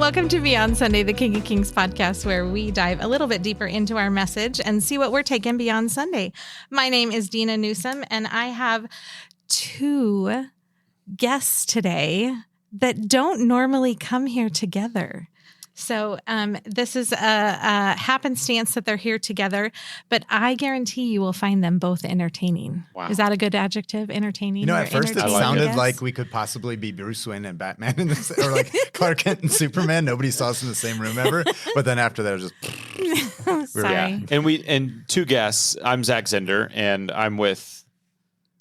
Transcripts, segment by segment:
Welcome to Beyond Sunday, the King of Kings podcast, where we dive a little bit deeper into our message and see what we're taking beyond Sunday. My name is Dina Newsom, and I have two guests today that don't normally come here together. So this is a happenstance that they're here together, but I guarantee you will find them both entertaining. Wow. Is that a good adjective? Entertaining? At first it sounded like we could possibly be Bruce Wayne and Batman in this, or like Clark Kent and Superman. Nobody saw us in the same room ever. But then after that, it was just... Sorry. Yeah. And two guests. I'm Zach Zender, and I'm with...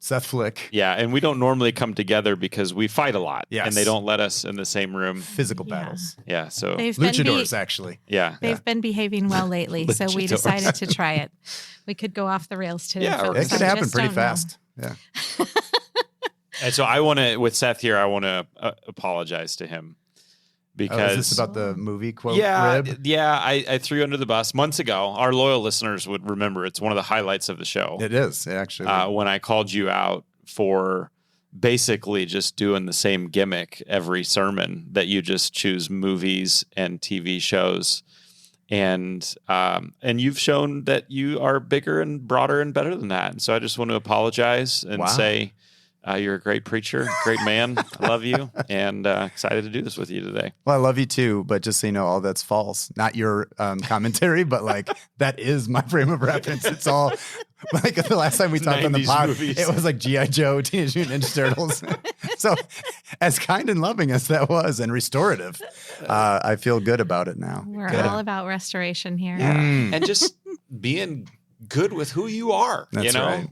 Seth Flick. Yeah, and we don't normally come together because we fight a lot, yes. and they don't let us in the same room. Physical battles. Yeah, so... Luchadors, actually. Yeah. They've been behaving well lately, so we decided to try it. We could go off the rails today. Yeah, it could happen pretty fast. Yeah. And so I want to, with Seth here, I want to apologize to him. Because is this about the movie quote? Rib? Yeah, I threw you under the bus months ago. Our loyal listeners would remember it's one of the highlights of the show. It is, actually. When I called you out for basically just doing the same gimmick every sermon, that you just choose movies and TV shows. And you've shown that you are bigger and broader and better than that. And so I just want to apologize and say... you're a great preacher, great man. I love you, and excited to do this with you today. Well, I love you too, but just so you know, all that's false. Not your commentary, but like that is my frame of reference. It's all like the last time we talked on the pod, movies. It was like G.I. Joe, Teenage Mutant Ninja Turtles. So as kind and loving as that was and restorative, I feel good about it now. We're all about restoration here. Yeah. And just being good with who you are. That's you know? right.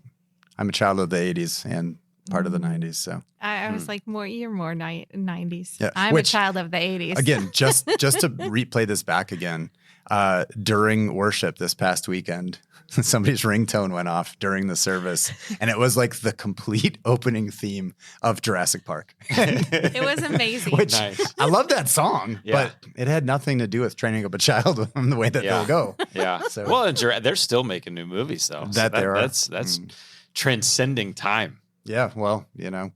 I'm a child of the 80s and part of the 90s. So I was like, you're more 90s. Yeah. I'm a child of the 80s. Again, just to replay this back again, during worship this past weekend, somebody's ringtone went off during the service, and it was like the complete opening theme of Jurassic Park. It was amazing. Which I love that song, but it had nothing to do with training up a child in the way that they'll go. Yeah. So, well, they're still making new movies though. That's transcending time. Yeah, well, you know.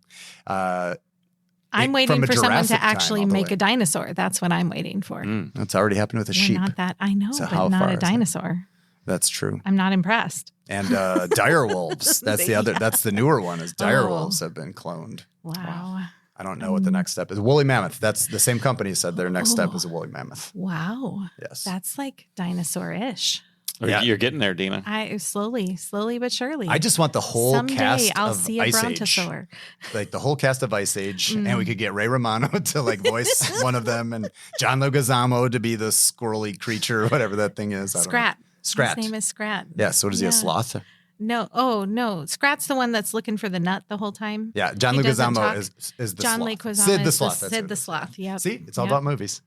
I'm waiting for someone to actually make a dinosaur. That's what I'm waiting for. That's already happened with a sheep. Not that I know, so but not a dinosaur. That's true. I'm not impressed. And dire wolves. That's the other. That's the newer one. Is dire wolves have been cloned. Wow. I don't know what the next step is. Woolly mammoth. That's the same company said their next step is a woolly mammoth. Wow. Yes. That's like dinosaur-ish. Yeah. You're getting there, Dina. Slowly but surely. I just want the whole cast I'll of see a Ice brontosaur. Age. Like the whole cast of Ice Age. And we could get Ray Romano to like voice one of them, and John Leguizamo to be the squirrely creature, whatever that thing is. Scrat. Scrat. His name is Scrat. Yeah, so what is he, a sloth? No. Oh, no. Scrat's the one that's looking for the nut the whole time. Yeah, John Leguizamo is the John sloth. Leguizamo Sid the is sloth. Sid the sloth. Yeah. See, it's all about movies.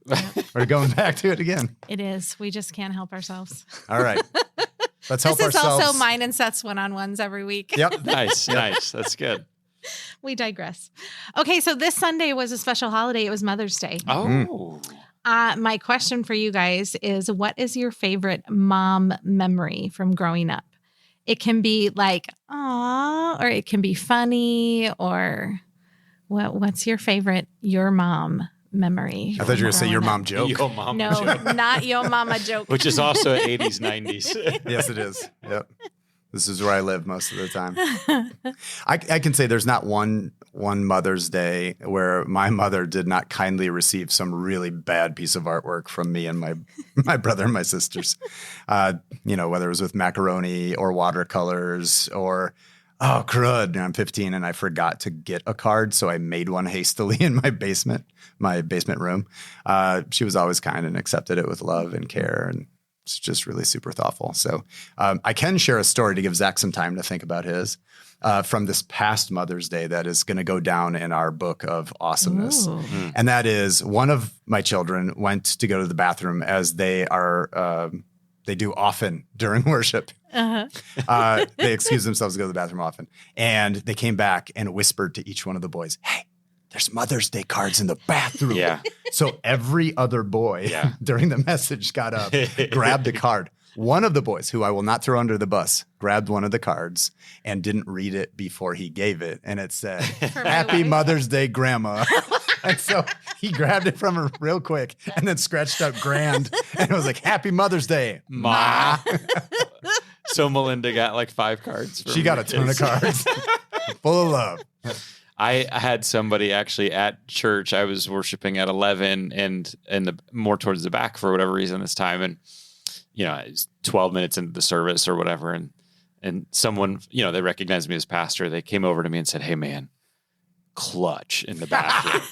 We're going back to it again. It is. We just can't help ourselves. All right. Let's help ourselves. This is also mine and Seth's one-on-ones every week. Yep. Nice. That's good. We digress. Okay, so this Sunday was a special holiday. It was Mother's Day. Oh. My question for you guys is, what is your favorite mom memory from growing up? It can be like, aw, or it can be funny, or what's your favorite your mom memory? I thought you were going to say your mom joke. Your mom joke. Not your mama joke. Which is also 80s, 90s. Yes, it is. Yep. This is where I live most of the time. I can say there's not one Mother's Day where my mother did not kindly receive some really bad piece of artwork from me and my brother and my sisters. Whether it was with macaroni or watercolors or, oh, crud, I'm 15 and I forgot to get a card, so I made one hastily in my basement room. She was always kind and accepted it with love and care, and it's just really super thoughtful. So I can share a story to give Zach some time to think about his from this past Mother's Day that is going to go down in our book of awesomeness. And that is, one of my children went to go to the bathroom, as they do often during worship. They excuse themselves to go to the bathroom often. And they came back and whispered to each one of the boys, "Hey, there's Mother's Day cards in the bathroom." Yeah. So every other boy during the message got up, grabbed a card. One of the boys, who I will not throw under the bus, grabbed one of the cards and didn't read it before he gave it. And it said, "Happy Mother's Day, Grandma." And so he grabbed it from her real quick and then scratched out grand. And it was like, Happy Mother's Day, Ma. So Melinda got like 5 cards. She got a ton of cards full of love. I had somebody actually at church. I was worshiping at 11 and more towards the back for whatever reason this time. And, it's 12 minutes into the service or whatever. And someone, they recognized me as pastor. They came over to me and said, "Hey man, clutch in the bathroom."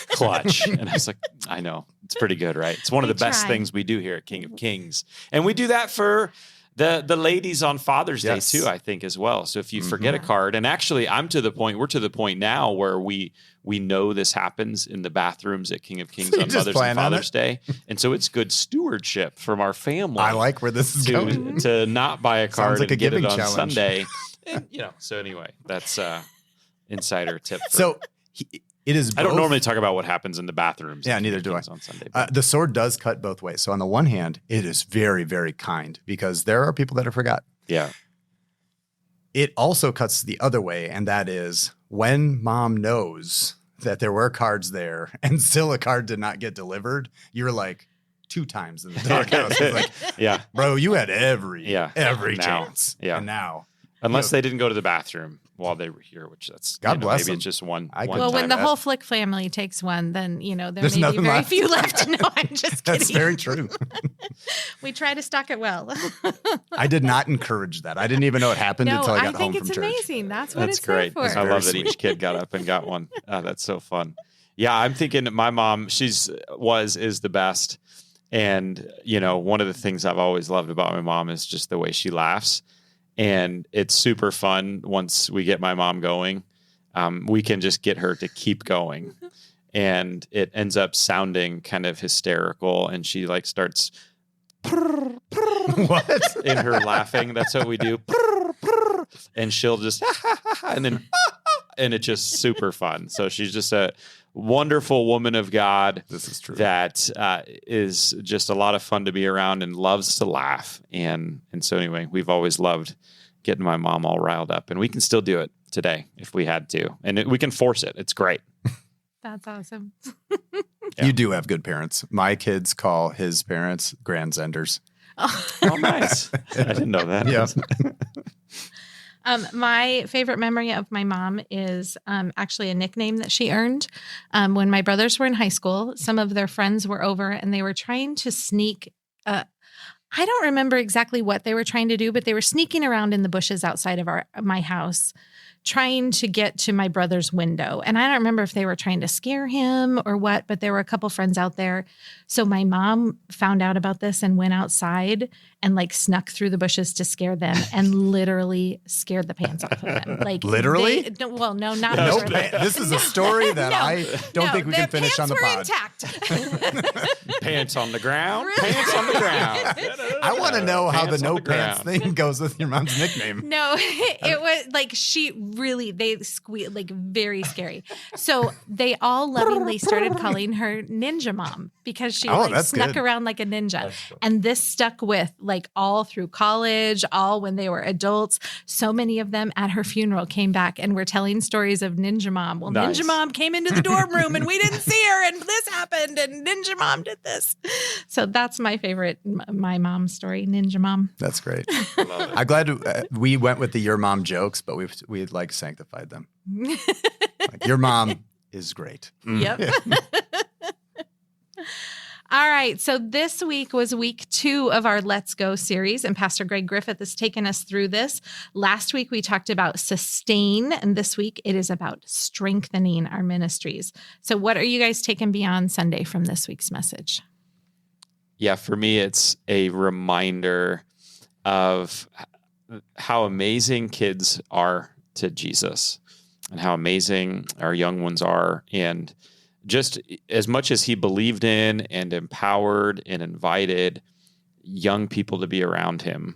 Clutch. And I was like, I know, it's pretty good, right? It's one of the best things we do here at King of Kings. And we do that for the ladies on Father's Day too, I think, as well. So if you forget a card, and actually we're to the point now where we know this happens in the bathrooms at King of Kings on Mother's and Father's Day. And so it's good stewardship from our family. I like where this is going. To not buy a card like and get it on challenge. Sunday. And, so anyway, that's insider tip. It is. I don't normally talk about what happens in the bathrooms. Yeah, neither do I. On Sunday, the sword does cut both ways. So on the one hand, it is very, very kind because there are people that have forgot. Yeah. It also cuts the other way, and that is when mom knows that there were cards there and still a card did not get delivered, you're like 2 times in the doghouse. It's like, yeah, bro, you had every now, chance. Yeah. And now. Unless they didn't go to the bathroom while they were here, which that's God bless maybe them. it's just one. Well, when the whole Flick family takes one, then There's may be very left. few left. No, I'm just kidding. That's very true. We try to stock it well. I did not encourage that. I didn't even know it happened until I got home from church. I think it's amazing. That's what it's great. there for. I love that each kid got up and got one. Oh, that's so fun. Yeah, I'm thinking my mom, is the best. And, one of the things I've always loved about my mom is just the way she laughs. And it's super fun once we get my mom going. We can just get her to keep going. And it ends up sounding kind of hysterical. And she starts what? In her laughing. That's what we do. And she'll just, and then, and it's just super fun. So she's just a wonderful woman of God. This is true. That is just a lot of fun to be around and loves to laugh. And so anyway, we've always loved getting my mom all riled up, and we can still do it today if we had to, and we can force it. It's great. That's awesome. Yeah. You do have good parents. My kids call his parents grandsenders. Oh, nice. I didn't know that. Yeah. My favorite memory of my mom is actually a nickname that she earned. When my brothers were in high school, some of their friends were over and they were trying to sneak. I don't remember exactly what they were trying to do, but they were sneaking around in the bushes outside of my house, trying to get to my brother's window. And I don't remember if they were trying to scare him or what, but there were a couple friends out there. So my mom found out about this and went outside and snuck through the bushes to scare them and literally scared the pants off of them. Literally? No, not Nope. literally. This is a story that I don't think we can finish on the pod. Intact. Pants on the ground. Pants on the ground. I want to know how the Pants on no the pants ground. thing goes with your mom's nickname. No, it was they squealed very scary. So they all lovingly started calling her Ninja Mom because she snuck around like a ninja. And this stuck with all through college, all when they were adults. So many of them at her funeral came back and were telling stories of Ninja Mom. Well, nice. Ninja Mom came into the dorm room and we didn't see her and this happened and Ninja Mom did this. So that's my favorite, my mom story, Ninja Mom. That's great. I'm glad we went with the your mom jokes, but we sanctified them. Your mom is great. Yep. All right. So this week was week 2 of our Let's Go series, and Pastor Greg Griffith has taken us through this. Last week, we talked about sustain, and this week it is about strengthening our ministries. So what are you guys taking beyond Sunday from this week's message? Yeah, for me, it's a reminder of how amazing kids are to Jesus and how amazing our young ones are. And just as much as he believed in and empowered and invited young people to be around him,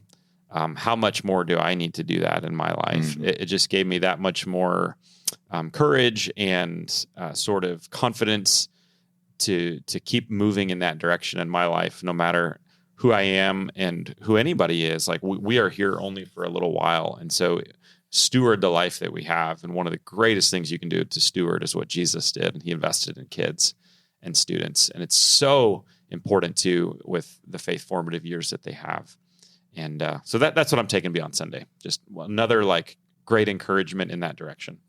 how much more do I need to do that in my life? Mm-hmm. It just gave me that much more courage and sort of confidence to keep moving in that direction in my life, no matter who I am and who anybody is. We are here only for a little while. And so steward the life that we have. And one of the greatest things you can do to steward is what Jesus did. And he invested in kids and students. And it's so important too with the faith formative years that they have. And so that's what I'm taking beyond Sunday. Just another like great encouragement in that direction.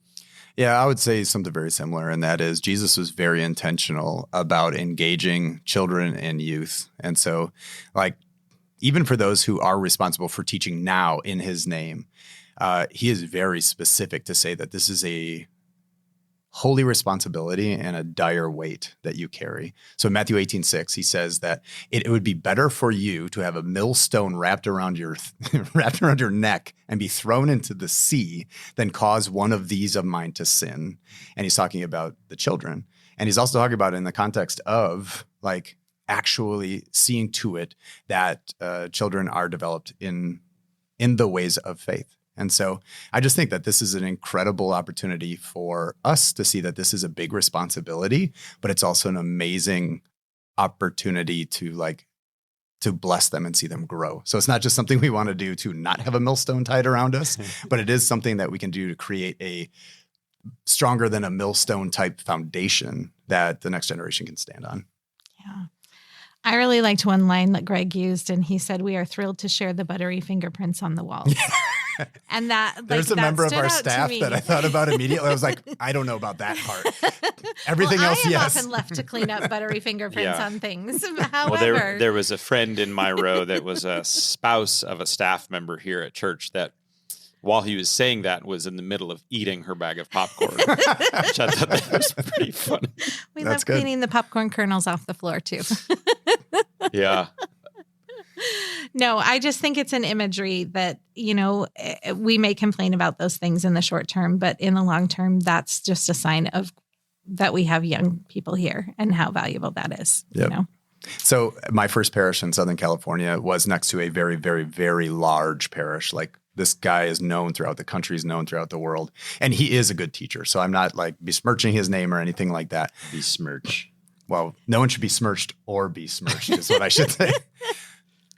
Yeah, I would say something very similar, and that is Jesus was very intentional about engaging children and youth. And so, like, even for those who are responsible for teaching now in his name, he is very specific to say that this is a holy responsibility and a dire weight that you carry. So in Matthew 18:6, he says that it would be better for you to have a millstone wrapped around your neck and be thrown into the sea than cause one of these of mine to sin. And he's talking about the children. And he's also talking about it in the context of like actually seeing to it that children are developed in the ways of faith. And so I just think that this is an incredible opportunity for us to see that this is a big responsibility, but it's also an amazing opportunity to bless them and see them grow. So it's not just something we want to do to not have a millstone tied around us, but it is something that we can do to create a stronger than a millstone type foundation that the next generation can stand on. Yeah. I really liked one line that Greg used, and he said, "We are thrilled to share the buttery fingerprints on the walls." And there's a member of our staff that I thought about immediately. I was like, I don't know about that part. Everything else, I am yes. often left to clean up buttery fingerprints on things. However, well, there was a friend in my row that was a spouse of a staff member here at church that, while he was saying that, was in the middle of eating her bag of popcorn, which I thought that was pretty funny. We love cleaning the popcorn kernels off the floor too. Yeah. No, I just think it's an imagery that, we may complain about those things in the short term, but in the long term, that's just a sign of that we have young people here and how valuable that is. Yep. So my first parish in Southern California was next to a very, very, very large parish. Like, this guy is known throughout the country, is known throughout the world, and he is a good teacher. So I'm not like besmirching his name or anything like that. Besmirch. Well, no one should be smirched or be smirched is what I should say.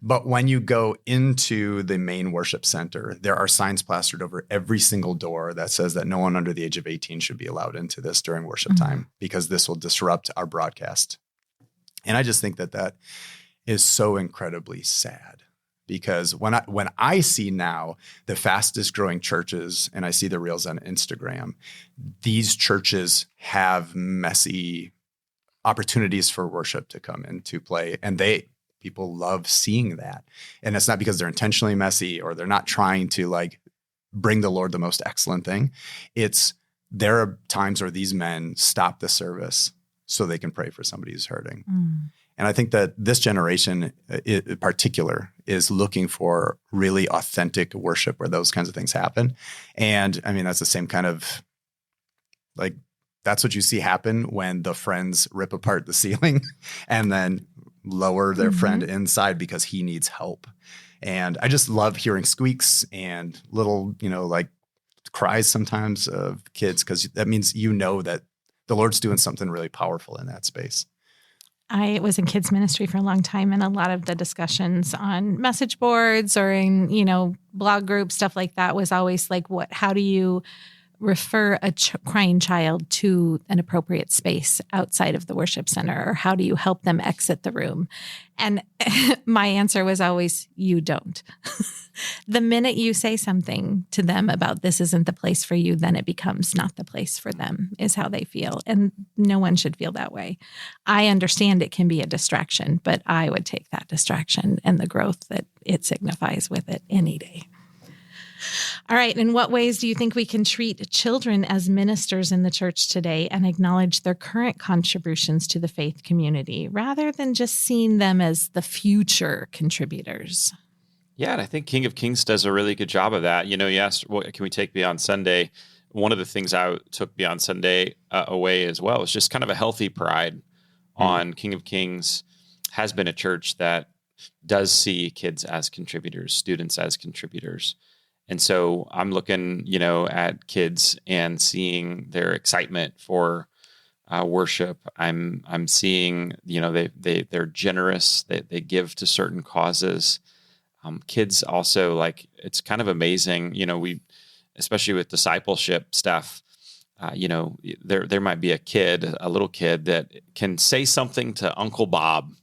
But when you go into the main worship center, there are signs plastered over every single door that says that no one under the age of 18 should be allowed into this during worship time, because this will disrupt our broadcast. And I just think that is so incredibly sad, because when I see now the fastest growing churches, and I see the reels on Instagram, these churches have messy opportunities for worship to come into play, and people love seeing that. And it's not because they're intentionally messy or they're not trying to like bring the Lord the most excellent thing. It's there are times where these men stop the service so they can pray for somebody who's hurting. And I think that this generation in particular is looking for really authentic worship where those kinds of things happen. And I mean, that's the same kind of like, that's what you see happen when the friends rip apart the ceiling and then lower their friend inside because he needs help. And I just love hearing squeaks and little, like cries sometimes of kids, because that means that the Lord's doing something really powerful in that space. I was in kids ministry for a long time, and a lot of the discussions on message boards or in, blog groups, stuff like that was always like, how do you refer a crying child to an appropriate space outside of the worship center? Or how do you help them exit the room? And my answer was always, you don't. The minute you say something to them about this isn't the place for you, then it becomes not the place for them, is how they feel. And no one should feel that way. I understand it can be a distraction, but I would take that distraction and the growth that it signifies with it any day. All right. In what ways do you think we can treat children as ministers in the church today and acknowledge their current contributions to the faith community rather than just seeing them as the future contributors? Yeah, and I think King of Kings does a really good job of that. You asked, what can we take beyond Sunday? One of the things I took beyond Sunday away as well is just kind of a healthy pride on King of Kings has been a church that does see kids as contributors, students as contributors. And so I'm looking, at kids and seeing their excitement for worship. I'm seeing, they're generous. They give to certain causes. Kids also, like, it's kind of amazing. especially with discipleship stuff, there might be a little kid that can say something to Uncle Bob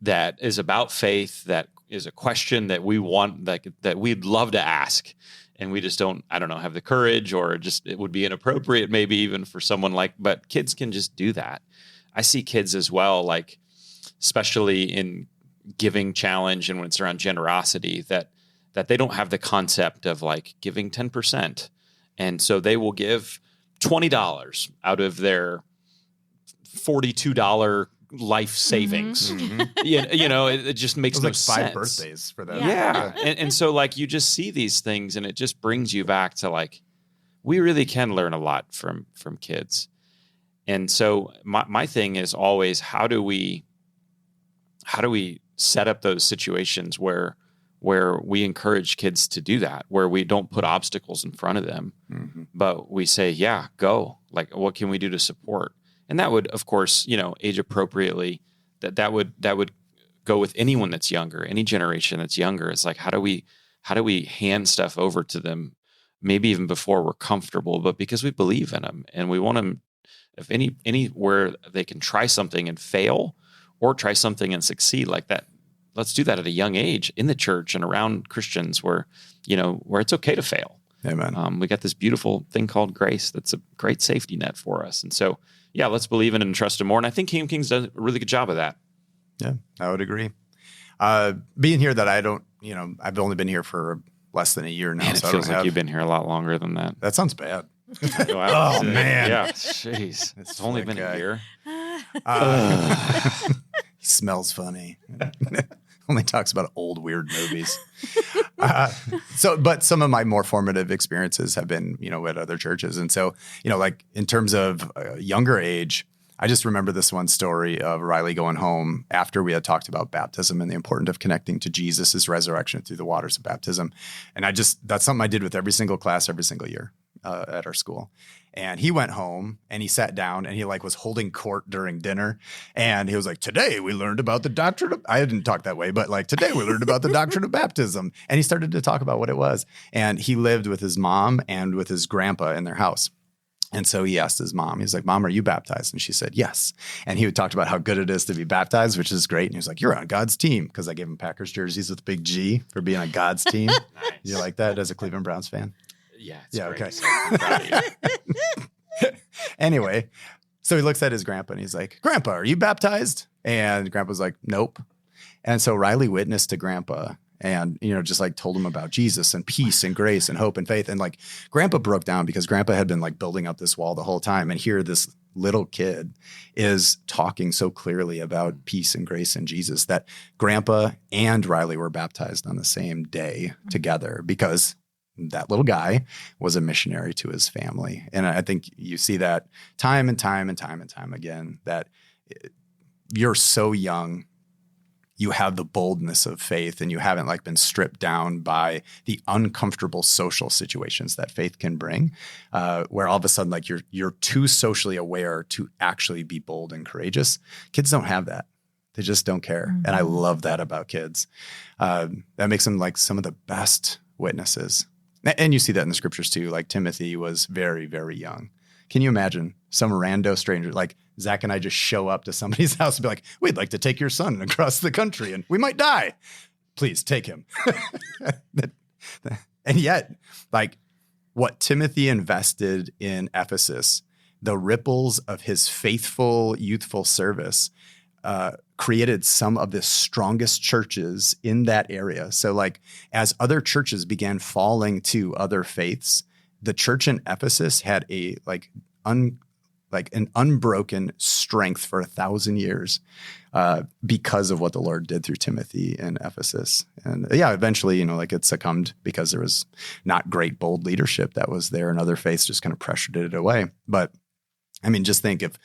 that is about faith, that is a question that we want, that we'd love to ask. And we just don't, I don't know, have the courage, or just it would be inappropriate maybe even for someone but kids can just do that. I see kids as well, like especially in giving challenge and when it's around generosity, that they don't have the concept of like giving 10%. And so they will give $20 out of their $42 life savings. Mm-hmm. It just makes no like sense. 5 birthdays for them. Yeah. And so like you just see these things and it just brings you back to like, we really can learn a lot from kids. And so my thing is always, how do we set up those situations where we encourage kids to do that, where we don't put obstacles in front of them, but we say, yeah, go. Like, what can we do to support? And that would, of course, age appropriately, that would go with anyone that's younger, any generation that's younger. It's like, how do we hand stuff over to them, maybe even before we're comfortable, but because we believe in them and we want them, if anywhere they can try something and fail or try something and succeed like that. Let's do that at a young age in the church and around Christians where it's okay to fail. Amen. We got this beautiful thing called grace. That's a great safety net for us. And so, yeah, let's believe in it and trust him more. And I think King of Kings does a really good job of that. Yeah, I would agree. Being here that I don't, I've only been here for less than a year now. Man, it feels like you've been here a lot longer than that. That sounds bad. Wow. Oh, man. Yeah. Jeez. It's only been a year. He smells funny. Only talks about old, weird movies. But some of my more formative experiences have been, at other churches. And so, like in terms of younger age, I just remember this one story of Riley going home after we had talked about baptism and the importance of connecting to Jesus' resurrection through the waters of baptism. And that's something I did with every single class, every single year at our school. And he went home and he sat down and he was holding court during dinner. And he was like, today we learned about the doctrine of, I didn't talk that way, but today we learned about the doctrine of baptism. And he started to talk about what it was. And he lived with his mom and with his grandpa in their house. And so he asked his mom, he's like, Mom, are you baptized? And she said, yes. And he talked about how good it is to be baptized, which is great. And he was like, you're on God's team. Because I gave him Packers jerseys with a big G for being on God's team. Nice. You like that as a Cleveland Browns fan? Yeah. Okay. So I'm proud of you. Anyway, so he looks at his grandpa and he's like, Grandpa, are you baptized? And Grandpa's like, nope. And so Riley witnessed to Grandpa and, just told him about Jesus and peace and grace and hope and faith. And Grandpa broke down because Grandpa had been building up this wall the whole time. And here this little kid is talking so clearly about peace and grace in Jesus that Grandpa and Riley were baptized on the same day together because that little guy was a missionary to his family. And I think you see that time and time and time and time again, that you're so young, you have the boldness of faith and you haven't been stripped down by the uncomfortable social situations that faith can bring, where all of a sudden you're too socially aware to actually be bold and courageous. Kids don't have that. They just don't care. Mm-hmm. And I love that about kids. That makes them some of the best witnesses. And you see that in the scriptures too. Timothy was very, very young. Can you imagine some rando stranger, Zach and I just show up to somebody's house and be like, we'd like to take your son across the country and we might die. Please take him. And yet, what Timothy invested in Ephesus, the ripples of his faithful, youthful service, created some of the strongest churches in that area. So as other churches began falling to other faiths, the church in Ephesus had an unbroken strength for 1,000 years because of what the Lord did through Timothy in Ephesus. And eventually, it succumbed because there was not great, bold leadership that was there and other faiths just kind of pressured it away. But just think if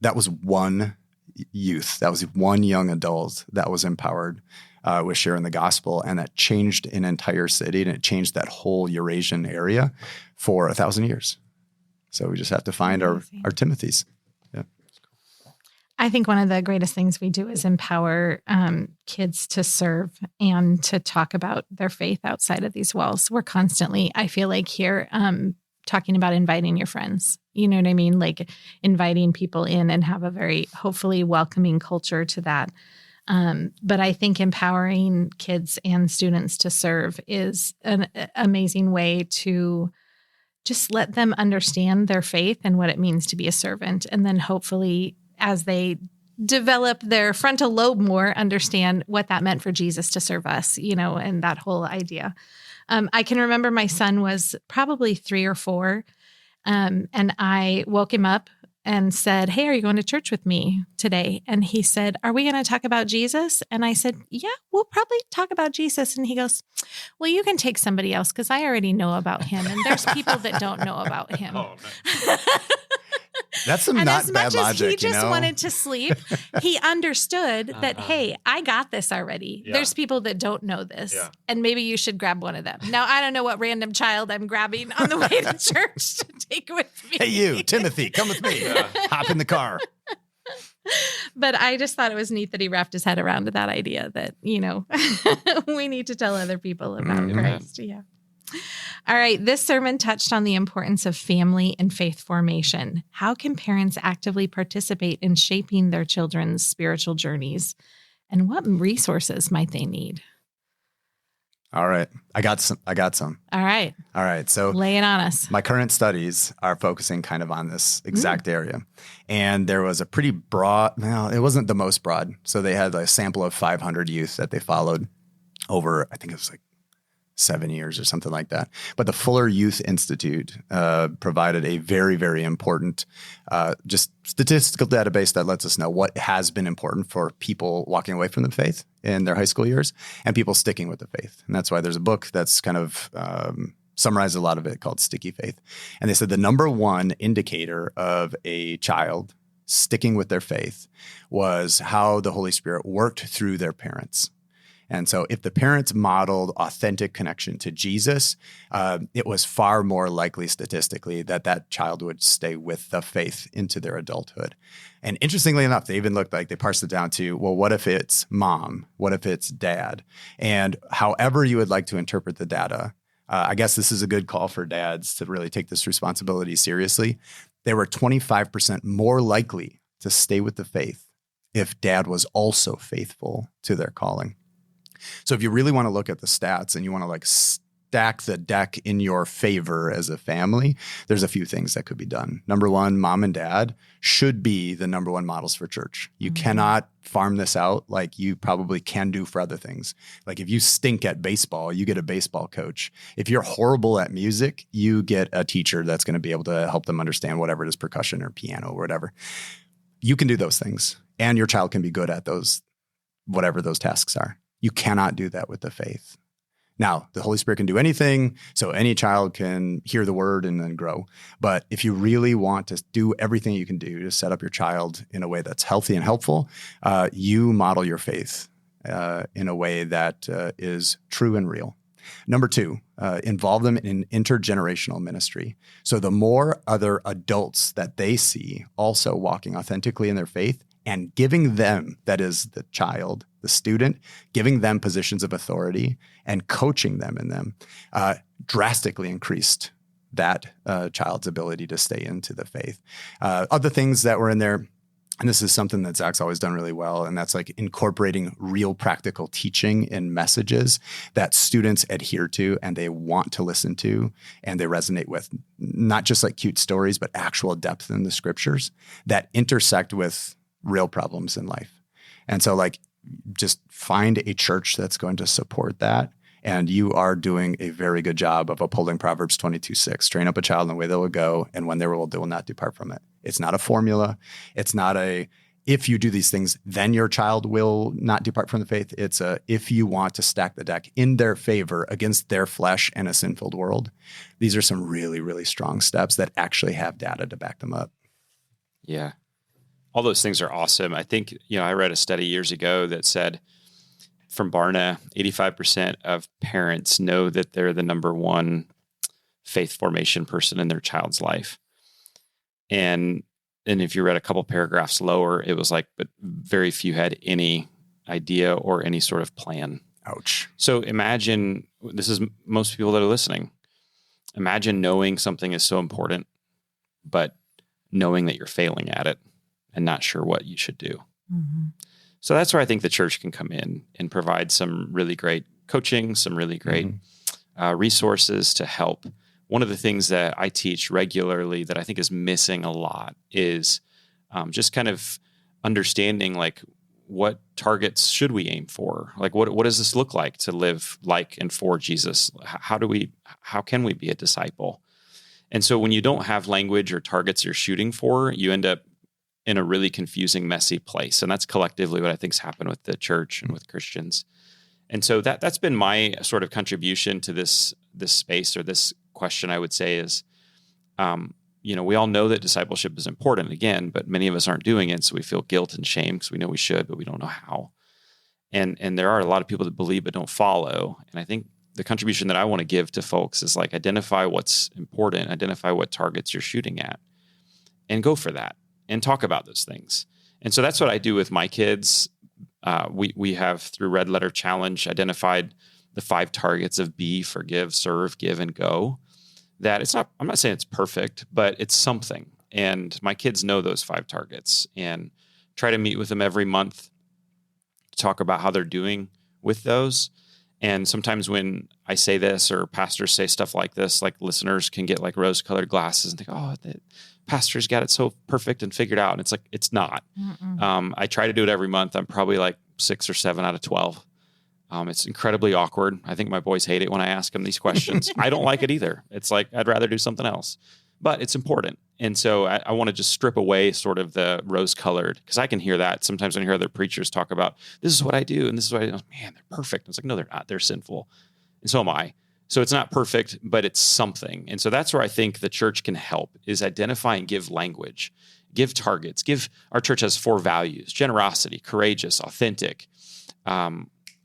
that was one youth, that was one young adult that was empowered with sharing the gospel, and that changed an entire city and it changed that whole Eurasian area for 1,000 years. So we just have to find our Timothys. Yeah. I think one of the greatest things we do is empower kids to serve and to talk about their faith outside of these walls. We're constantly, I feel like here, talking about inviting your friends. You know what I mean? Like inviting people in and have a very hopefully welcoming culture to that. But I think empowering kids and students to serve is an amazing way to just let them understand their faith and what it means to be a servant. And then hopefully as they develop their frontal lobe more, understand what that meant for Jesus to serve us, you know, and that whole idea. I can remember my son was probably 3 or 4, and I woke him up and said, "Hey, are you going to church with me today?" And he said, "Are we going to talk about Jesus?" And I said, "Yeah, we'll probably talk about Jesus." And he goes, "Well, you can take somebody else because I already know about him. And there's people that don't know about him." Oh, nice. That's some And not as bad much logic, as he just you know? wanted to sleep, he understood that, hey, I got this already. Yeah. There's people that don't know this. Yeah. And maybe you should grab one of them. Now, I don't know what random child I'm grabbing on the way to church to take with me. Hey, you, Timothy, come with me. Hop in the car. But I just thought it was neat that he wrapped his head around that idea that, you know, we need to tell other people about Christ. Yeah. All right. This sermon touched on the importance of family and faith formation. How can parents actively participate in shaping their children's spiritual journeys? And what resources might they need? All right. I got some. All right. So Lay it on us. my current studies are focusing kind of on this exact area. And there was a pretty broad, well, it wasn't the most broad. So they had a sample of 500 youth that they followed over, I think it was like 7 years or something like that. But the Fuller Youth Institute provided a very, very important just statistical database that lets us know what has been important for people walking away from the faith in their high school years and people sticking with the faith. And that's why there's a book that's kind of summarized a lot of it called Sticky Faith. And they said the number one indicator of a child sticking with their faith was how the Holy Spirit worked through their parents. And so if the parents modeled authentic connection to Jesus, it was far more likely statistically that that child would stay with the faith into their adulthood. And interestingly enough, they even looked like they parsed it down to, well, what if it's mom? What if it's dad? And however you would like to interpret the data, I guess this is a good call for dads to really take this responsibility seriously. They were 25% more likely to stay with the faith if dad was also faithful to their calling. So if you really want to look at the stats and you want to like stack the deck in your favor as a family, there's a few things that could be done. Number one, mom and dad should be the number one models for church. You cannot farm this out like you probably can do for other things. Like if you stink at baseball, you get a baseball coach. If you're horrible at music, you get a teacher that's going to be able to help them understand whatever it is, percussion or piano or whatever. You can do those things and your child can be good at those, whatever those tasks are. You cannot do that with the faith. Now, the Holy Spirit can do anything, so any child can hear the word and then grow. But if you really want to do everything you can do to set up your child in a way that's healthy and helpful, you model your faith in a way that is true and real. Number two, involve them in intergenerational ministry. So the more other adults that they see also walking authentically in their faith, and giving them, that is the child, the student, giving them positions of authority and coaching them in them drastically increased that child's ability to stay into the faith. Other things that were in there, and this is something that Zach's always done really well, and that's like incorporating real practical teaching in messages that students adhere to and they want to listen to and they resonate with, not just like cute stories, but actual depth in the scriptures that intersect with real problems in life. And so like just find a church that's going to support that. And you are doing a very good job of upholding Proverbs 22:6. Train up a child in the way they will go, and when they will, they will not depart from it. It's not a formula. It's not a, if you do these things, then your child will not depart from the faith. It's a, if you want to stack the deck in their favor against their flesh and a sin-filled world. These are some really, really strong steps that actually have data to back them up. Yeah. All those things are awesome. I think, I read a study years ago that said from Barna, 85% of parents know that they're the number one faith formation person in their child's life. And And if you read a couple paragraphs lower, it was like, but very few had any idea or any sort of plan. Ouch. So imagine, this is most people that are listening. Imagine knowing something is so important, but knowing that you're failing at it and not sure what you should do. Mm-hmm. So that's where I think the church can come in and provide some really great coaching, some really great resources to help. One of the things that I teach regularly that I think is missing a lot is just kind of understanding like what targets should we aim for? Like what does this look like to live like and for Jesus? How can we be a disciple? And so when you don't have language or targets you're shooting for, you end up in a really confusing, messy place. And that's collectively what I think's happened with the church and with Christians. And so that's been my sort of contribution to this space, or this question, I would say, is, we all know that discipleship is important, again, but many of us aren't doing it. So we feel guilt and shame because we know we should, but we don't know how. And there are a lot of people that believe but don't follow. And I think the contribution that I want to give to folks is like, identify what's important, identify what targets you're shooting at, and go for that and talk about those things. And so that's what I do with my kids. We have, through Red Letter Challenge, identified the 5 targets of be, forgive, serve, give, and go. That it's not, I'm not saying it's perfect, but it's something. And my kids know those 5 targets, and try to meet with them every month to talk about how they're doing with those. And sometimes when I say this, or pastors say stuff like this, like listeners can get like rose-colored glasses and think, oh, the pastor's got it so perfect and figured out. And it's like, it's not. I try to do it every month. I'm probably like 6 or 7 out of 12. It's incredibly awkward. I think my boys hate it when I ask them these questions. I don't like it either. It's like, I'd rather do something else, but it's important. And so I want to just strip away sort of the rose-colored, because I can hear that sometimes when I hear other preachers talk about, this is what I do, and this is what I do. Man, they're perfect. It's like, no, they're not. They're sinful. And so am I. So it's not perfect, but it's something. And so that's where I think the church can help, is identify and give language, give targets. Our church has 4 values: generosity, courageous, authentic,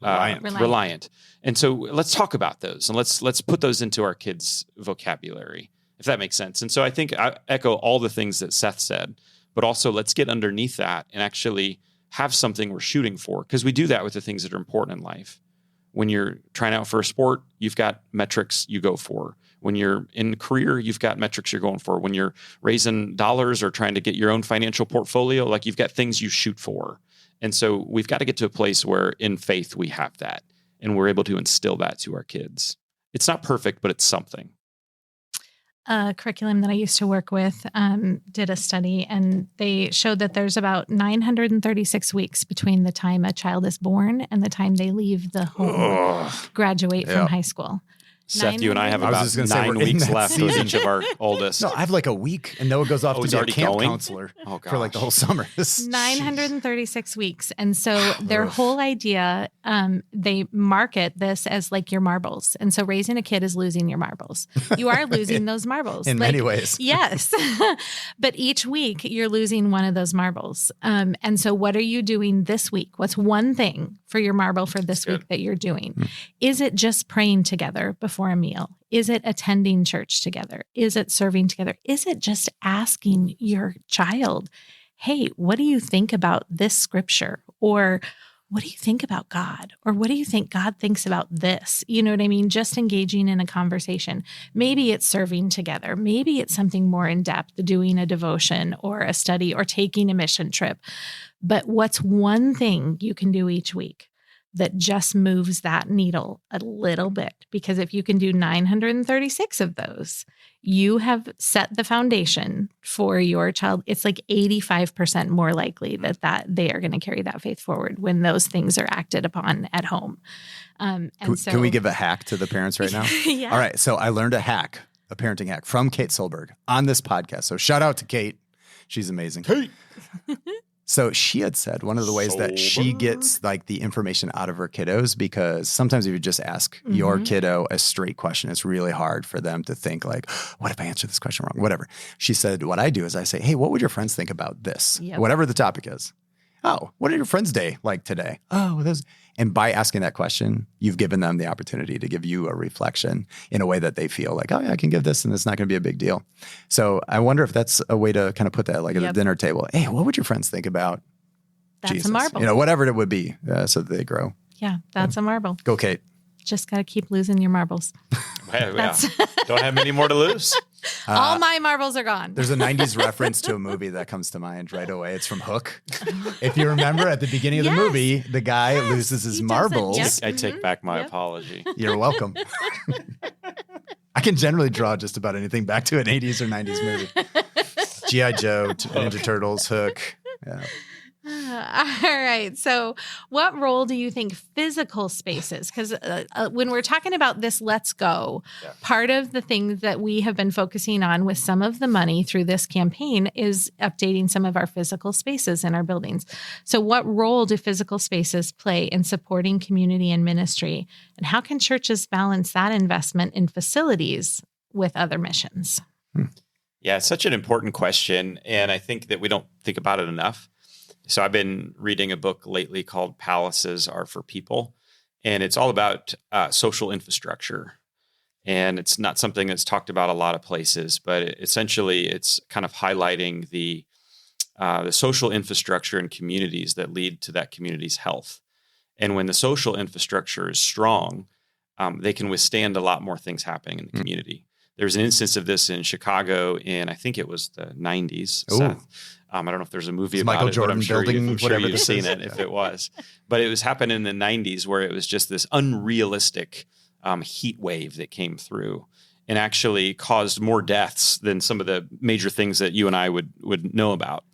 reliant. And so let's talk about those, and let's put those into our kids' vocabulary, if that makes sense. And so I think I echo all the things that Seth said, but also let's get underneath that and actually have something we're shooting for, because we do that with the things that are important in life. When you're trying out for a sport, you've got metrics you go for. When you're in career, you've got metrics you're going for. When you're raising dollars or trying to get your own financial portfolio, like you've got things you shoot for. And so we've got to get to a place where in faith we have that, and we're able to instill that to our kids. It's not perfect, but it's something. A curriculum that I used to work with did a study, and they showed that there's about 936 weeks between the time a child is born and the time they leave the home, graduate from high school. Seth, you and I have about 9 weeks left with each of our oldest. No, I have like a week, and Noah goes off to be a camp going? counselor for like the whole summer. 936 weeks. And so their whole idea, they market this as like your marbles. And so raising a kid is losing your marbles. You are losing those marbles. In many ways. Yes. But each week you're losing one of those marbles. And so what are you doing this week? What's one thing for your marble for this week that you're doing? Is it just praying together before a meal? Is it attending church together? Is it serving together? Is it just asking your child, hey, what do you think about this scripture? Or what do you think about God? Or what do you think God thinks about this? You know what I mean? Just engaging in a conversation. Maybe it's serving together. Maybe it's something more in depth, doing a devotion or a study or taking a mission trip. But what's one thing you can do each week that just moves that needle a little bit? Because if you can do 936 of those, you have set the foundation for your child. It's like 85% more likely that they are going to carry that faith forward when those things are acted upon at home. Can we give a hack to the parents right now? Yeah. All right. So I learned a parenting hack from Kate Solberg on this podcast. So shout out to Kate. She's amazing. Kate. So she had said one of the ways that she gets like the information out of her kiddos, because sometimes if you just ask your kiddo a straight question, it's really hard for them to think like, what if I answer this question wrong? Whatever. She said, what I do is I say, hey, what would your friends think about this? Yep. Whatever the topic is. Oh, what did your friend's day like today? Oh, And by asking that question, you've given them the opportunity to give you a reflection in a way that they feel like, oh yeah, I can give this and it's not going to be a big deal. So I wonder if that's a way to kind of put that like at the dinner table. Hey, what would your friends think about Jesus? A marble. Whatever it would be so that they grow. Yeah, that's a marble. Go, Kate. Just got to keep losing your marbles. Yeah. Don't have many more to lose. All my marbles are gone. There's a 90s reference to a movie that comes to mind right away. It's from Hook. If you remember at the beginning of the movie, the guy loses his marbles. I take back my apology. You're welcome. I can generally draw just about anything back to an 80s or 90s movie. G.I. Joe, Ninja Turtles, Hook. Yeah. All right. So what role do you think physical spaces? Because when we're talking about this Let's Go, part of the things that we have been focusing on with some of the money through this campaign is updating some of our physical spaces in our buildings. So what role do physical spaces play in supporting community and ministry? And how can churches balance that investment in facilities with other missions? Yeah, it's such an important question. And I think that we don't think about it enough. So I've been reading a book lately called Palaces Are for People, and it's all about social infrastructure. And it's not something that's talked about a lot of places, but essentially it's kind of highlighting the social infrastructure and communities that lead to that community's health. And when the social infrastructure is strong, they can withstand a lot more things happening in the community. There's an instance of this in Chicago in, I think it was the 90s, Seth. I don't know if there's a movie about Michael it, Jordan but I'm sure you've seen it if it was. But it was happening in the 90s where it was just this unrealistic heat wave that came through and actually caused more deaths than some of the major things that you and I would know about.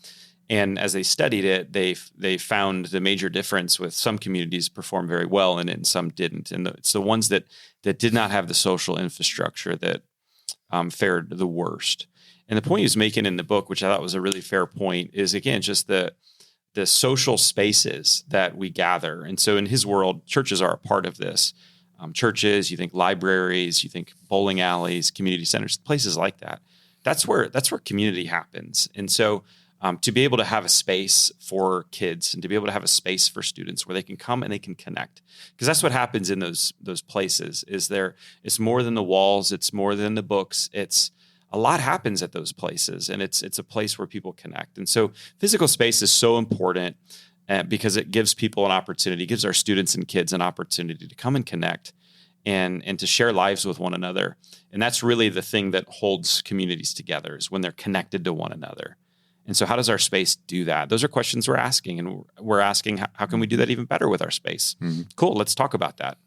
And as they studied it, they found the major difference with some communities performed very well and some didn't. And it's the ones that did not have the social infrastructure that fared the worst. And the point he was making in the book, which I thought was a really fair point, is again just the social spaces that we gather. And so in his world, churches are a part of this. Churches, you think libraries, you think bowling alleys, community centers, places like that. That's where community happens. And so to be able to have a space for kids and to be able to have a space for students where they can come and they can connect, because that's what happens in those places. It's more than the walls, it's more than the books. It's a lot happens at those places, and it's a place where people connect. And so physical space is so important because it gives people an opportunity, gives our students and kids an opportunity to come and connect and to share lives with one another. And that's really the thing that holds communities together, is when they're connected to one another. And so how does our space do that? Those are questions we're asking, and we're asking, how can we do that even better with our space? Mm-hmm. Cool. Let's talk about that.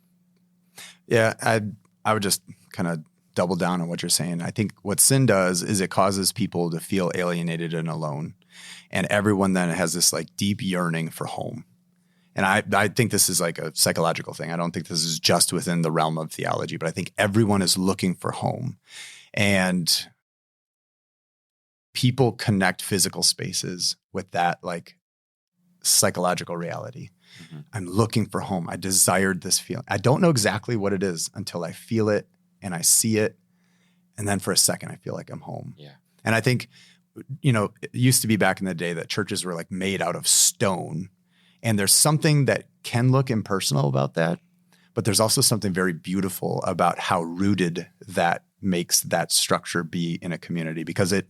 Yeah, I would just kind of double down on what you're saying. I think what sin does is it causes people to feel alienated and alone. And everyone then has this like deep yearning for home. And I think this is like a psychological thing. I don't think this is just within the realm of theology, but I think everyone is looking for home. And people connect physical spaces with that like psychological reality. Mm-hmm. I'm looking for home. I desired this feeling. I don't know exactly what it is until I feel it and I see it. And then for a second, I feel like I'm home. Yeah. And I think, it used to be back in the day that churches were like made out of stone. And there's something that can look impersonal about that. But there's also something very beautiful about how rooted that makes that structure be in a community, because it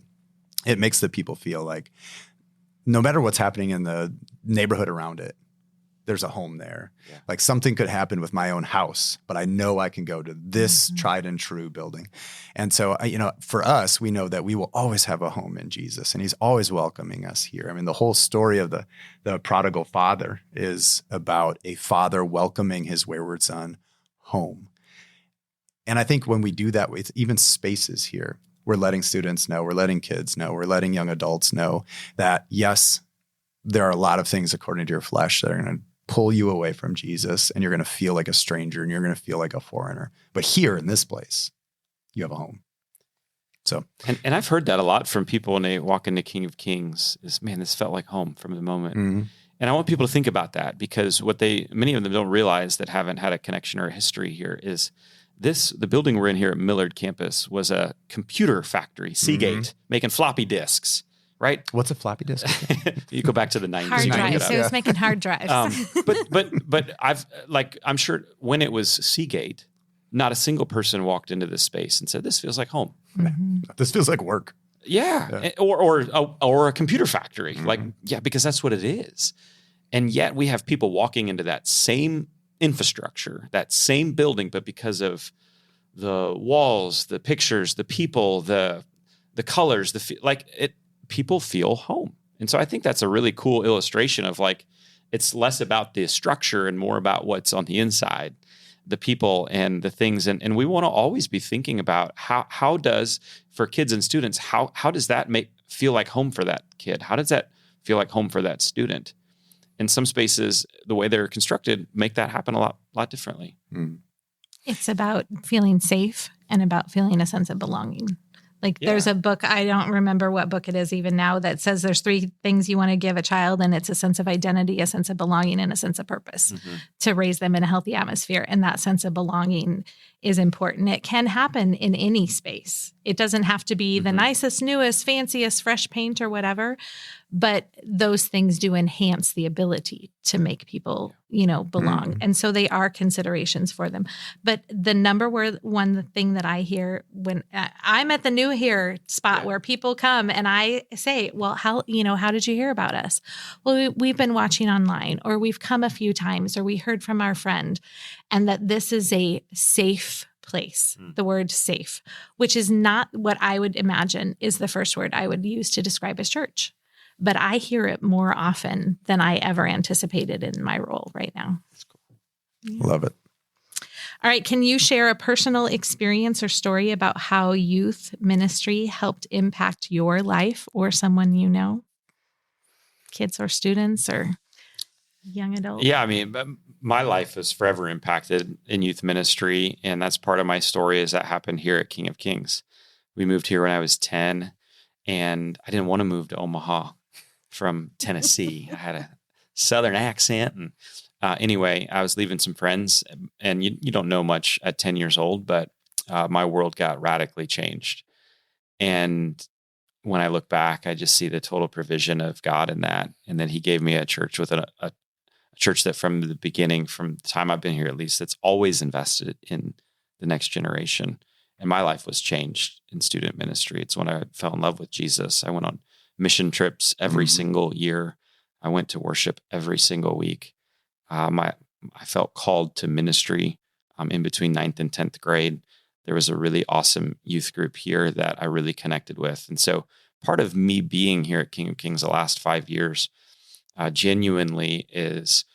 makes the people feel like no matter what's happening in the neighborhood around it, there's a home there. Yeah. Like something could happen with my own house, but I know I can go to this tried and true building. And so, for us, we know that we will always have a home in Jesus, and he's always welcoming us here. I mean, the whole story of the prodigal father is about a father welcoming his wayward son home. And I think when we do that with even spaces here, we're letting students know, we're letting kids know, we're letting young adults know that, yes, there are a lot of things according to your flesh that are going to pull you away from Jesus, and you're going to feel like a stranger and you're going to feel like a foreigner. But here in this place, you have a home. So, and I've heard that a lot from people when they walk into King of Kings is, man, this felt like home from the moment. Mm-hmm. And I want people to think about that, because many of them don't realize that haven't had a connection or a history here is the building we're in here at Millard campus was a computer factory, Seagate, making floppy disks, right? What's a floppy disk? You go back to the 90s. Hard you can look it drives. up. It was making hard drives. But I'm sure when it was Seagate, not a single person walked into this space and said, "This feels like home." This feels like work. Yeah. Or a computer factory. Because that's what it is. And yet we have people walking into that same infrastructure, that same building, but because of the walls, the pictures, the people, the colors, people feel home. And so I think that's a really cool illustration of it's less about the structure and more about what's on the inside, the people and the things. And we want to always be thinking about how does, for kids and students, how does that feel like home for that kid? How does that feel like home for that student? In some spaces, the way they're constructed make that happen a lot differently. It's about feeling safe and about feeling a sense of belonging. There's a book, I don't remember what book it is even now, that says there's 3 things you want to give a child, and it's a sense of identity, a sense of belonging, and a sense of purpose to raise them in a healthy atmosphere. And that sense of belonging is important. It can happen in any space. It doesn't have to be the nicest, newest, fanciest, fresh paint or whatever, but those things do enhance the ability to make people, belong. And so they are considerations for them. But the number one thing that I hear when I'm at the new here spot where people come and I say, well, how did you hear about us? Well, we've been watching online, or we've come a few times, or we heard from our friend, and that this is a safe place, the word safe, which is not what I would imagine is the first word I would use to describe as church. But I hear it more often than I ever anticipated in my role right now. That's cool. Yeah. Love it. All right. Can you share a personal experience or story about how youth ministry helped impact your life or someone you know? Kids or students or young adults? Yeah, I mean, my life is forever impacted in youth ministry, and that's part of my story is that happened here at King of Kings. We moved here when I was 10, and I didn't want to move to Omaha from Tennessee. I had a Southern accent. And anyway, I was leaving some friends, and you don't know much at 10 years old, but my world got radically changed. And when I look back, I just see the total provision of God in that. And then he gave me a church with a church that from the beginning, from the time I've been here, at least, that's always invested in the next generation. And my life was changed in student ministry. It's when I fell in love with Jesus. I went on mission trips every single year. I went to worship every single week. I felt called to ministry in between 9th and 10th grade. There was a really awesome youth group here that I really connected with. And so part of me being here at King of Kings the last 5 years genuinely is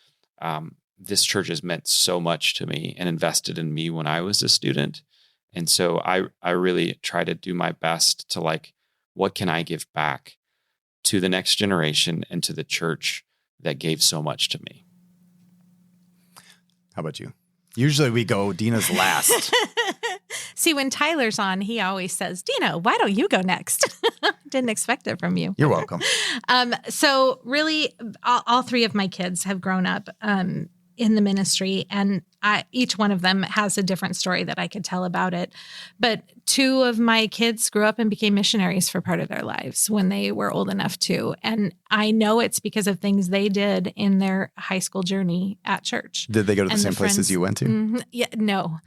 this church has meant so much to me and invested in me when I was a student. And so I really try to do my best to what can I give back to the next generation and to the church that gave so much to me. How about you? Usually we go Dina's last. See, when Tyler's on, he always says, Dina, why don't you go next? Didn't expect it from you. You're welcome. So really, all 3 of my kids have grown up in the ministry, and each one of them has a different story that I could tell about it. But 2 of my kids grew up and became missionaries for part of their lives when they were old enough to. And I know it's because of things they did in their high school journey at church. Did they go to the same places you went to? Mm-hmm, yeah, no.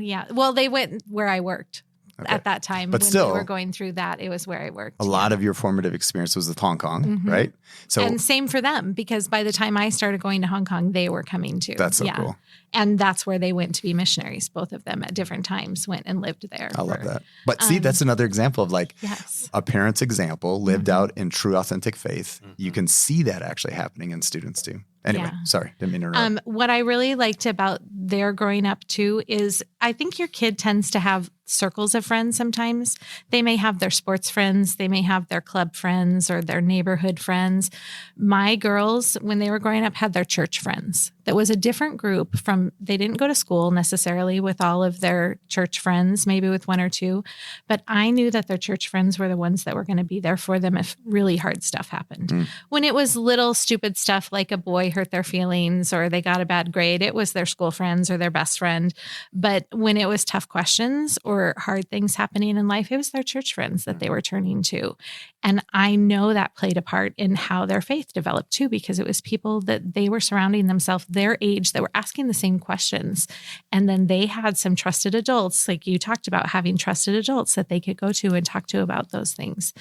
Yeah. Well, they went where I worked. At that time, but when still, we were going through that, it was where I worked. A lot of your formative experience was with Hong Kong, right? So, and same for them, because by the time I started going to Hong Kong, they were coming too. That's so cool. And that's where they went to be missionaries. Both of them at different times went and lived there. I love that. But see, that's another example of a parent's example lived out in true, authentic faith. You can see that actually happening in students too. Anyway, sorry, didn't mean to interrupt. What I really liked about their growing up too is I think your kid tends to have circles of friends sometimes. They may have their sports friends, they may have their club friends or their neighborhood friends. My girls, when they were growing up, had their church friends. That was a different group from, they didn't go to school necessarily with all of their church friends, maybe with 1 or 2, but I knew that their church friends were the ones that were going to be there for them if really hard stuff happened. When it was little stupid stuff like a boy hurt their feelings or they got a bad grade, it was their school friends or their best friend. But when it was tough questions or were hard things happening in life, it was their church friends that they were turning to. And I know that played a part in how their faith developed too, because it was people that they were surrounding themselves their age that were asking the same questions. And then they had some trusted adults, like you talked about, having trusted adults that they could go to and talk to about those things.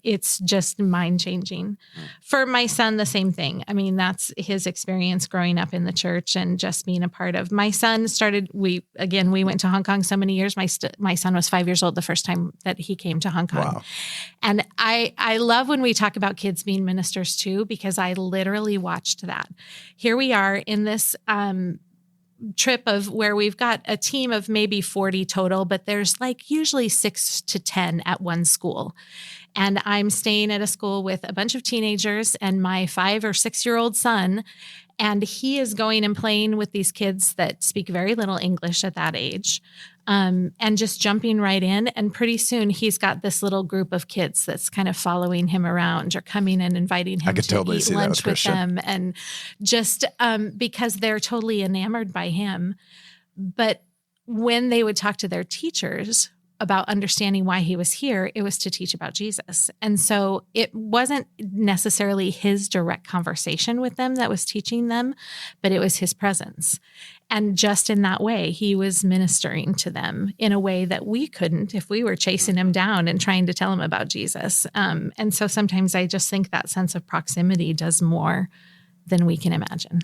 It's just mind-changing. For my son, the same thing. I mean, that's his experience growing up in the church and just being a part of. My son started, we went to Hong Kong so many years. My son was 5 years old the first time that he came to Hong Kong. Wow. And I love when we talk about kids being ministers too, because I literally watched that. Here we are in this trip of where we've got a team of maybe 40 total, but there's like usually 6 to 10 at one school. And I'm staying at a school with a bunch of teenagers and my 5 or 6 year old son. And he is going and playing with these kids that speak very little English at that age, and just jumping right in. And pretty soon he's got this little group of kids that's kind of following him around or coming and inviting him to eat lunch with them. And just because they're totally enamored by him. But when they would talk to their teachers about understanding why he was here, it was to teach about Jesus. And so it wasn't necessarily his direct conversation with them that was teaching them, but it was his presence. And just in that way, he was ministering to them in a way that we couldn't if we were chasing him down and trying to tell him about Jesus. And so sometimes I just think that sense of proximity does more than we can imagine.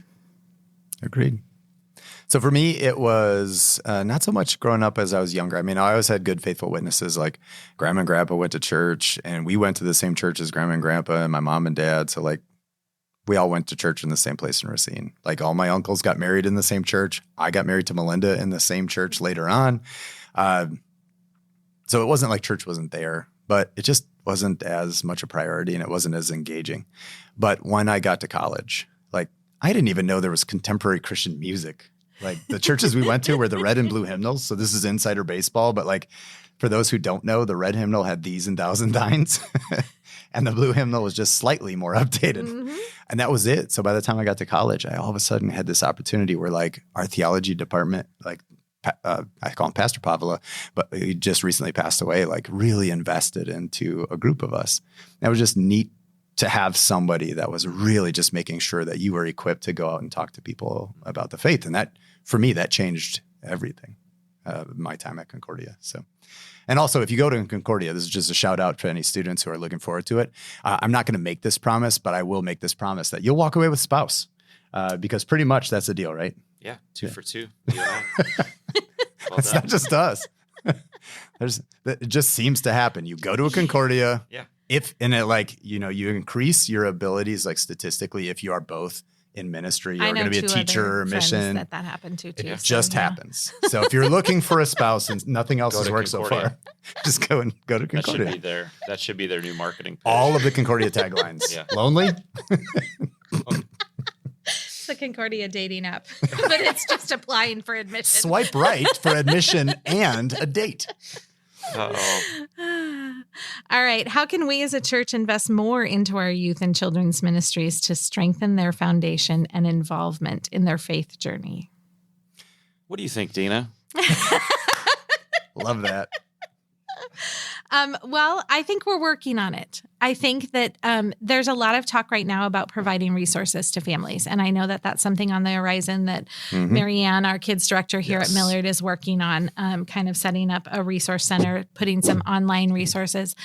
Agreed. So for me, it was not so much growing up as I was younger. I mean, I always had good, faithful witnesses. Like Grandma and Grandpa went to church, and we went to the same church as Grandma and Grandpa and my mom and dad. So like we all went to church in the same place in Racine. Like all my uncles got married in the same church. I got married to Melinda in the same church later on. So it wasn't like church wasn't there, but it just wasn't as much a priority and it wasn't as engaging. But when I got to college, like I didn't even know there was contemporary Christian music. Like the churches we went to were the red and blue hymnals. So this is insider baseball. But like for those who don't know, the red hymnal had These and Thous and Thines. And the blue hymnal was just slightly more updated. Mm-hmm. And that was it. So by the time I got to college, I all of a sudden had this opportunity where like our theology department, like I call him Pastor Pavla, but he just recently passed away, like really invested into a group of us. And it was just neat to have somebody that was really just making sure that you were equipped to go out and talk to people about the faith. And that, for me, that changed everything, my time at Concordia. So, and also if you go to Concordia, this is just a shout out to any students who are looking forward to it. I'm not going to make this promise, but I will make this promise that you'll walk away with a spouse, because pretty much that's the deal, right? Yeah. 2 for 2. Well it's not just us. It just seems to happen. You go to a Concordia. Yeah. You increase your abilities, like statistically, if you are both in ministry, you're going to be a teacher or mission. That happened to too. It just happens. So if you're looking for a spouse and nothing else has worked so far, just go to Concordia. That should be their new marketing pitch. All of the Concordia taglines. Yeah. Lonely? It's the Concordia dating app, but it's just applying for admission. Swipe right for admission and a date. Uh-oh. All right. How can we as a church invest more into our youth and children's ministries to strengthen their foundation and involvement in their faith journey? What do you think, Dina? Love that. Well, I think we're working on it. I think that there's a lot of talk right now about providing resources to families. And I know that that's something on the horizon that Marianne, our kids director here at Millard, is working on, kind of setting up a resource center, putting some online resources.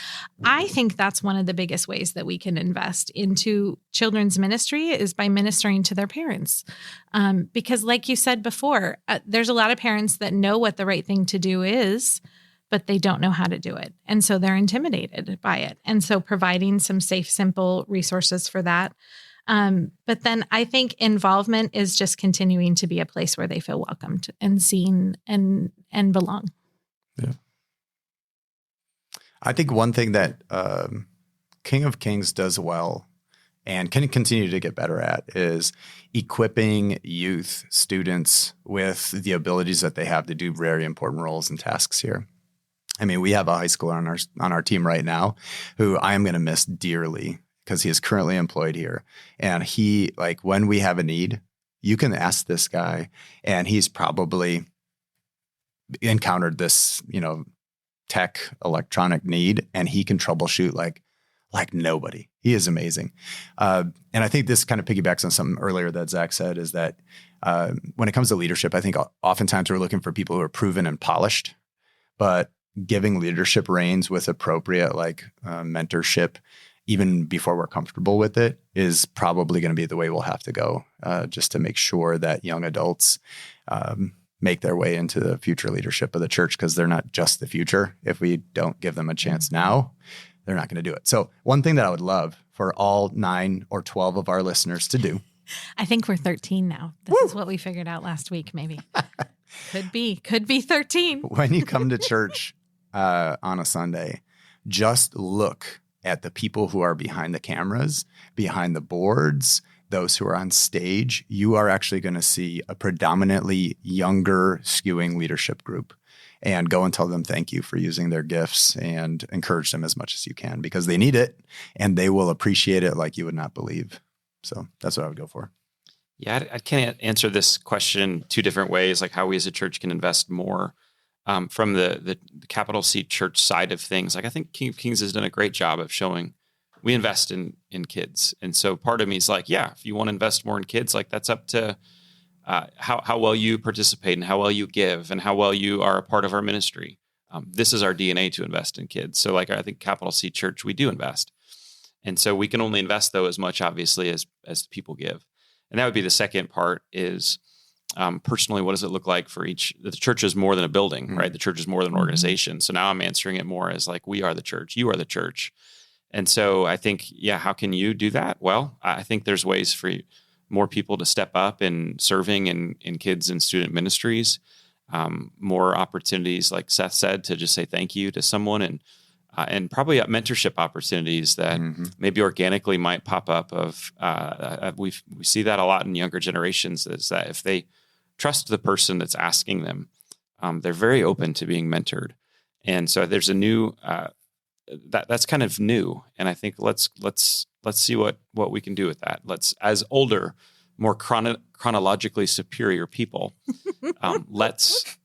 I think that's one of the biggest ways that we can invest into children's ministry is by ministering to their parents. Because like you said before, there's a lot of parents that know what the right thing to do is, but they don't know how to do it. And so they're intimidated by it. And so providing some safe, simple resources for that. But then I think involvement is just continuing to be a place where they feel welcomed and seen and belong. Yeah. I think one thing that King of Kings does well and can continue to get better at is equipping youth students with the abilities that they have to do very important roles and tasks here. I mean, we have a high schooler on our team right now who I am going to miss dearly because he is currently employed here. And he, like, when we have a need, you can ask this guy, and he's probably encountered this, tech electronic need, and he can troubleshoot like nobody. He is amazing. And I think this kind of piggybacks on something earlier that Zach said, is that when it comes to leadership, I think oftentimes we're looking for people who are proven and polished, but giving leadership reins with appropriate mentorship, even before we're comfortable with it, is probably going to be the way we'll have to go, just to make sure that young adults make their way into the future leadership of the church, because they're not just the future. If we don't give them a chance now, they're not going to do it. So one thing that I would love for all 9 or 12 of our listeners to do. I think we're 13 now. This is what we figured out last week, maybe. Could be 13. When you come to church on a Sunday, just look at the people who are behind the cameras, behind the boards, those who are on stage. You are actually going to see a predominantly younger skewing leadership group, and go and tell them thank you for using their gifts, and encourage them as much as you can, because they need it and they will appreciate it like you would not believe. So that's what I would go for. Yeah, I can't answer this question 2 different ways, like how we as a church can invest more. From the capital C church side of things, I think King of Kings has done a great job of showing we invest in kids. And so part of me is like, yeah, if you want to invest more in kids, that's up to how well you participate and how well you give and how well you are a part of our ministry. This is our DNA to invest in kids. So I think capital C church, we do invest. And so we can only invest, though, as much, obviously, as people give. And that would be the second part is, personally, what does it look like for each? The church is more than a building, right? The church is more than an organization. So now I'm answering it more as we are the church, you are the church. And so I think, how can you do that? Well, I think there's ways for more people to step up in serving in kids and student ministries, more opportunities, like Seth said, to just say thank you to someone, and probably mentorship opportunities that maybe organically might pop up. We see that a lot in younger generations, is that if they trust the person that's asking them, they're very open to being mentored. And so there's a new that's kind of new, and I think let's see what we can do with that. Let's, as older, more chronologically superior people, let's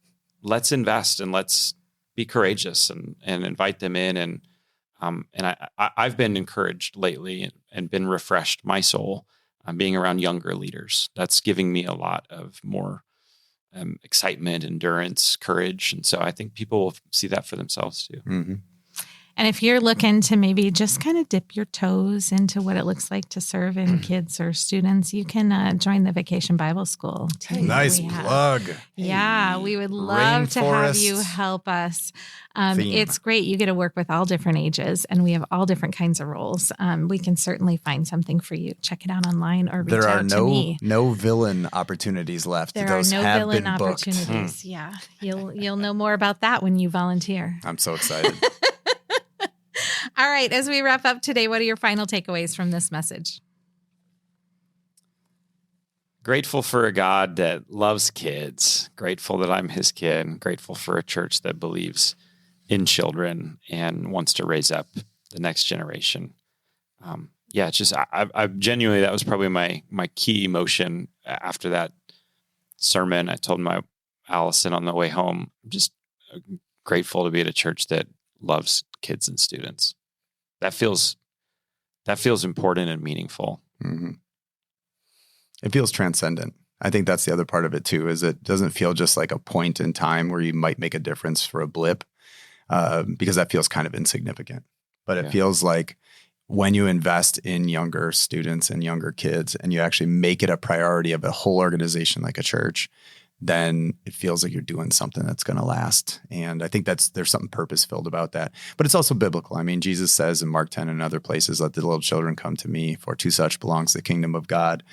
invest, and let's be courageous and invite them in. And I've been encouraged lately and been refreshed, my soul, being around younger leaders. That's giving me a lot of more excitement, endurance, courage. And so I think people will see that for themselves too. Mm-hmm. And if you're looking to maybe just kind of dip your toes into what it looks like to serve in kids or students, you can join the Vacation Bible School team. Nice plug. Yeah, we would love to have you help us. It's great. You get to work with all different ages, and we have all different kinds of roles. We can certainly find something for you. Check it out online or reach out to me. There are no villain opportunities left. There Those are no have villain been booked. opportunities. Yeah, you'll know more about that when you volunteer. I'm so excited. All right, as we wrap up today, what are your final takeaways from this message? Grateful for a God that loves kids. Grateful that I'm his kid. Grateful for a church that believes in children and wants to raise up the next generation. It's just I genuinely, that was probably my key emotion after that sermon. I told my Allison on the way home, I'm just grateful to be at a church that loves kids and students. That feels important and meaningful. Mm-hmm. It feels transcendent. I think that's the other part of it too, is it doesn't feel just like a point in time where you might make a difference for a blip, because that feels kind of insignificant. But it feels like when you invest in younger students and younger kids, and you actually make it a priority of a whole organization like a church, then it feels like you're doing something that's going to last. And I think there's something purpose-filled about that. But it's also biblical. I mean, Jesus says in Mark 10 and other places, let the little children come to me, for to such belongs the kingdom of God.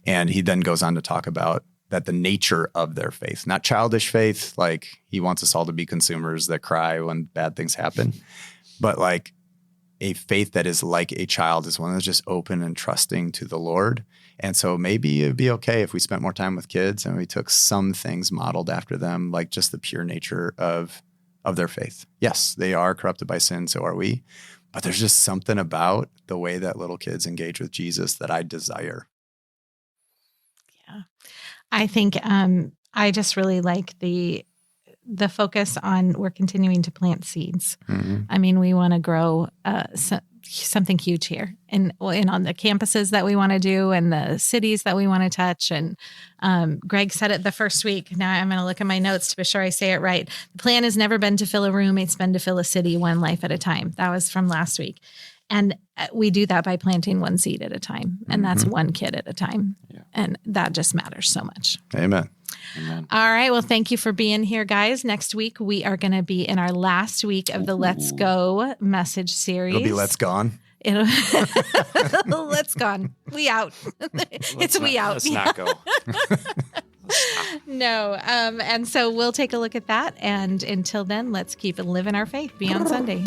And he then goes on to talk about that the nature of their faith, not childish faith, like he wants us all to be consumers that cry when bad things happen, but like a faith that is like a child, is one that's just open and trusting to the Lord. And so maybe it'd be okay if we spent more time with kids and we took some things modeled after them, like just the pure nature of their faith. Yes, they are corrupted by sin, so are we. But there's just something about the way that little kids engage with Jesus that I desire. Yeah. I think I just really like the the focus on we're continuing to plant seeds. I mean, we want to grow something huge here and on the campuses that we want to do and the cities that we want to touch. And Greg said it the first week. Now I'm going to look at my notes to be sure I say it right. The plan has never been to fill a room. It's been to fill a city one life at a time. That was from last week. And we do that by planting one seed at a time. And that's one kid at a time. Yeah. And that just matters so much. Amen. Amen. All right. Well, thank you for being here, guys. Next week, we are going to be in our last week of the Let's Go message series. It'll be Let's Gone. Let's Gone. We out. We out. Let's not go. No. And so we'll take a look at that. And until then, let's keep living our faith beyond Sunday.